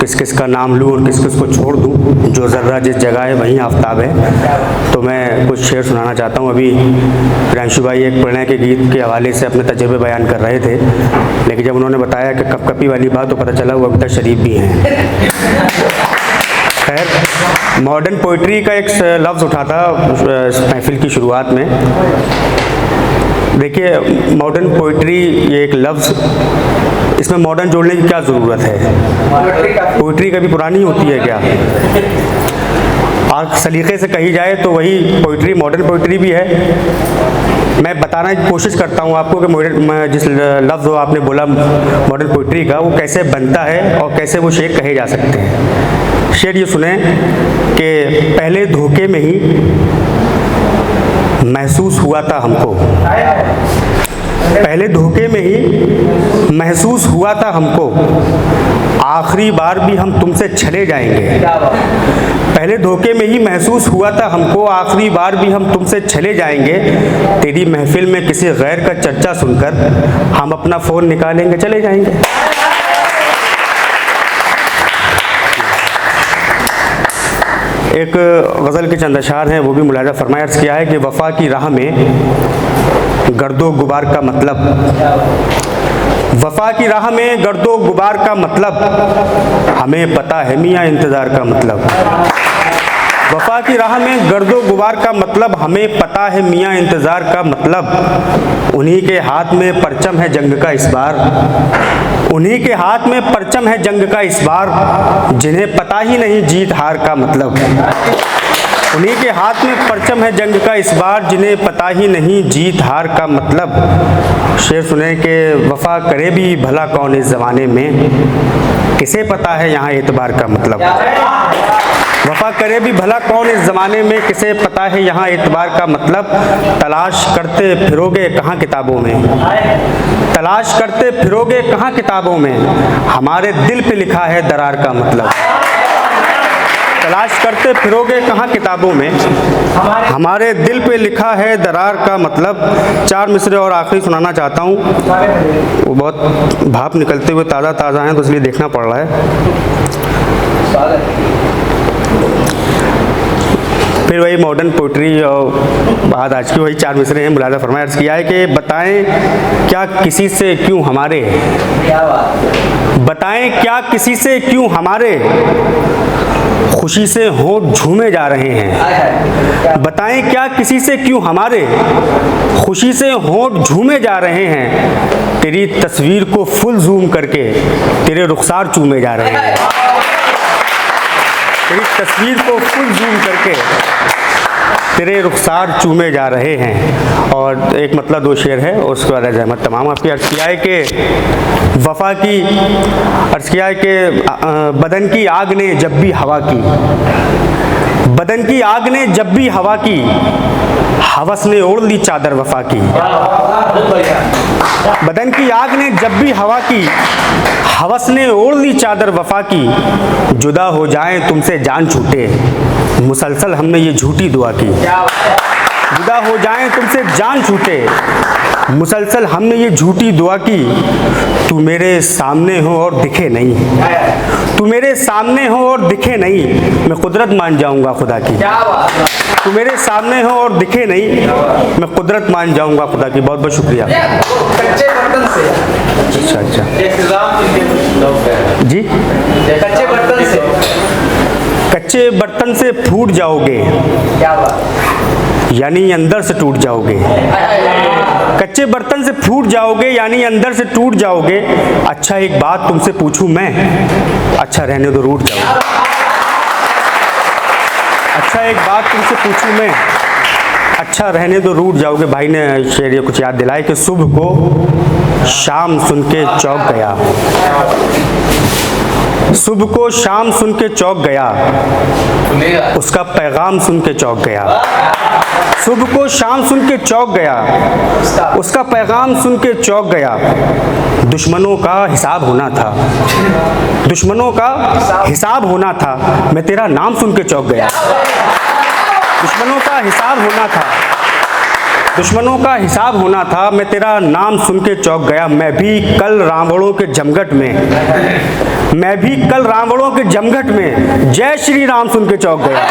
किस किस का नाम लूँ और किस किस को छोड़ दूँ। जो ज़र्रा जिस जगह है वहीं आफताब है। तो मैं कुछ शेर सुनाना चाहता हूँ। अभी प्रियांशु भाई एक प्रणय के गीत के हवाले से अपने तजुर्बे बयान कर रहे थे, लेकिन जब उन्होंने बताया कि कपकपी वाली बात तो पता चला वो अभी तक शरीफ भी हैं। खैर, मॉडर्न पोइट्री का एक लफ्ज़ उठा था महफिल की शुरुआत में। देखिए, मॉडर्न पोइट्री ये एक लफ्ज़, इसमें मॉडर्न जोड़ने की क्या ज़रूरत है? पोइट्री कभी पुरानी होती है क्या? और सलीक़े से कही जाए तो वही पोइट्री मॉडर्न पोइट्री भी है। मैं बताने की कोशिश करता हूँ आपको कि जिस लफ्ज़ आपने बोला मॉडर्न पोइट्री का, वो कैसे बनता है और कैसे वो शेर कहे जा सकते हैं। शेर ये सुने कि पहले धोखे में ही महसूस हुआ था हमको, पहले धोखे में ही महसूस हुआ था हमको, आखिरी बार भी हम तुमसे चले जाएंगे। पहले धोखे में ही महसूस हुआ था हमको, आखिरी बार भी हम तुमसे चले जाएंगे। तेरी महफिल में किसी गैर का चर्चा सुनकर हम अपना फ़ोन निकालेंगे, चले जाएंगे। एक गज़ल के चंद अशार हैं, वो भी मुलाहिज़ा फरमाया। अर्ज़ किया है कि वफ़ा की राह में गर्दो गुबार का मतलब, वफ़ा की राह में गर्दो गुबार का मतलब, हमें पता है मियाँ इंतज़ार का मतलब। वफ़ा की राह में गर्दो गुबार का मतलब, हमें पता है मियाँ इंतज़ार का मतलब। उन्हीं के हाथ में परचम है जंग का इस बार, उन्हीं के हाथ में परचम है जंग का इस बार, जिन्हें पता ही नहीं जीत हार का मतलब। उन्हीं के हाथ में परचम है जंग का इस बार, जिन्हें पता ही नहीं जीत हार का मतलब। शेर सुने कि वफ़ा करे भी भला कौन इस ज़माने में, किसे पता है यहाँ एतबार का मतलब। वफ़ा करे भी भला कौन इस ज़माने में, किसे पता है यहाँ एतबार का मतलब। तलाश करते फिरोगे कहाँ किताबों में, तलाश करते फिरोगे कहाँ किताबों में, हमारे दिल पे लिखा है दरार का मतलब। तलाश करते फिरोगे कहाँ किताबों में, हमारे दिल पे लिखा है दरार का मतलब। चार मिसरे और आखिरी सुनाना चाहता हूँ, वो बहुत भाप निकलते हुए ताज़ा ताज़ा हैं तो इसलिए देखना पड़ रहा है। फिर वही मॉडर्न पोइट्री और बात आज की वही चार मिसरे हैं। मुलाहिज़ा फरमाया। अर्ज़ किया है कि बताएं क्या किसी से क्यों हमारे, बताएं क्या किसी से क्यों हमारे, खुशी से होंठ झूमे जा रहे हैं। बताएं क्या किसी से क्यों हमारे, खुशी से होंठ झूमे जा रहे हैं। तेरी तस्वीर को फुल जूम करके तेरे रुखसार चूमे जा रहे हैं। तेरी तस्वीर को फुल जूम करके तेरे रुखसार चूमे जा रहे हैं। और एक मतलब दो शेर है, उसके बाद रहमत तमाम आपकी। अर्ज़ किया है कि वफ़ा की, अर्ज़ किया है कि बदन की आग ने जब भी हवा की, बदन की आग ने जब भी हवा की, हवस ने ओढ़ ली चादर वफ़ा की। बदन की आग ने जब भी हवा की, हवस ने ओढ़ ली चादर वफ़ा की। जुदा हो जाएं तुमसे जान छूटे, मुसलसल हमने ये झूठी दुआ की। जुदा हो जाएं तुमसे जान छूटे, मुसलसल हमने ये झूठी दुआ की। तू मेरे सामने हो और दिखे नहीं, तू मेरे सामने हो और दिखे नहीं, मैं कुदरत मान जाऊंगा खुदा की। तू मेरे सामने हो और दिखे नहीं, मैं कुदरत मान जाऊंगा खुदा की। बहुत बहुत शुक्रिया। कच्चे बर्तन से, अच्छा जी, कच्चे बर्तन से, कच्चे बर्तन से फूट जाओगे, क्या बात, यानी अंदर से टूट जाओगे। कच्चे बर्तन से फूट जाओगे यानी अंदर से टूट जाओगे। अच्छा एक बात तुमसे पूछूं मैं, अच्छा रहने दो रूठ जाओगे। अच्छा एक बात तुमसे पूछूं मैं, अच्छा रहने दो रूठ जाओगे। भाई ने शेर कुछ याद दिलाए कि सुबह को शाम सुन के चौंक गया, सुबह को शाम सुन के चौंक गया, उसका पैगाम सुन के चौंक गया। सुबह को शाम सुन के चौंक गया, उसका पैगाम सुन के चौंक गया। दुश्मनों का हिसाब होना था, दुश्मनों का हिसाब होना था, मैं तेरा नाम सुन के चौंक गया। दुश्मनों का हिसाब होना था, दुश्मनों का हिसाब होना था, मैं तेरा नाम सुन के चौंक गया। मैं भी कल रावणों के जमघट में, मैं भी कल रावणों के जमघट में जय श्री राम सुन के चौंक गया।